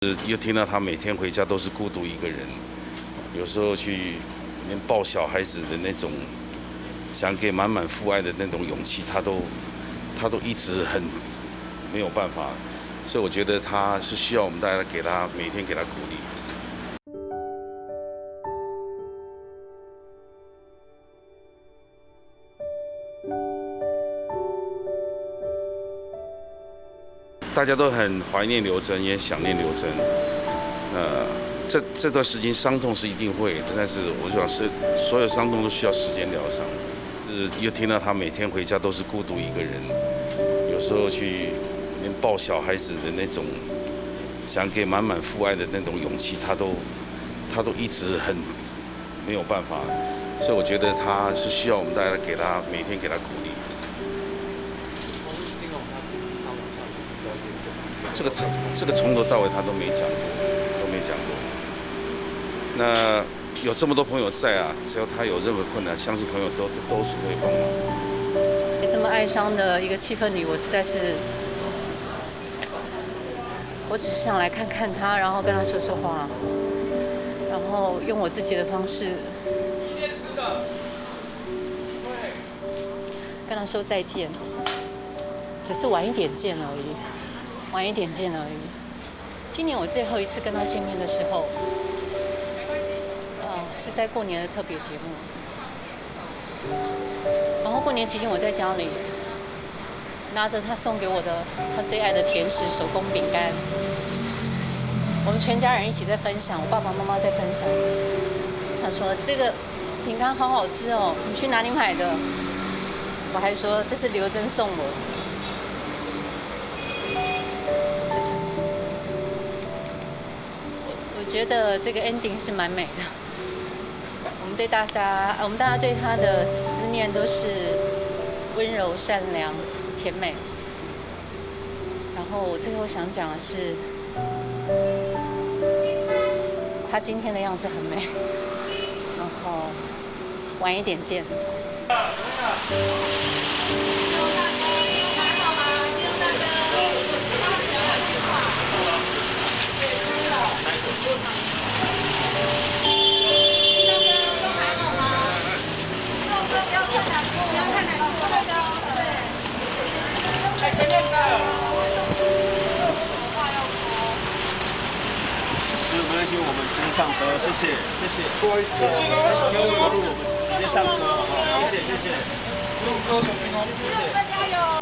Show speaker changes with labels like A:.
A: 又听到他每天回家都是孤独一个人，有时候去连抱小孩子的那种，想给满满父爱的那种勇气，他都一直很没有办法，所以我觉得他是需要我们大家每天给他鼓励。大家都很怀念刘真，也想念刘真。这段时间伤痛是一定会的，但是我想是所有伤痛都需要时间疗伤。又听到他每天回家都是孤独一个人，有时候去连抱小孩子的那种，想给满满父爱的那种勇气，他都一直很没有办法，所以我觉得他是需要我们大家每天给他鼓励。这个从头到尾他都没讲过。那有这么多朋友在啊，只要他有任何困难，相信朋友都是会帮忙。
B: 这么哀伤的一个气氛里，我实在是，我只是想来看看他，然后跟他说说话，然后用我自己的方式跟他说再见，只是晚一点见而已。今年我最后一次跟他见面的时候，是在过年的特别节目。然后过年期间我在家里拿着他送给我的他最爱的甜食手工饼干，我们全家人一起在分享，我爸爸妈妈在分享。他说这个饼干好好吃哦，你去哪里买的？我还说这是刘真送我的。我觉得这个 ending 是蛮美的。我们大家对他的思念都是温柔、善良、甜美。然后我最后想讲的是，他今天的样子很美。然后晚一点见。
C: 没关系，我们直接上车，谢谢。不好意思，给我们路，我们直接上车，好不好？谢谢。加油！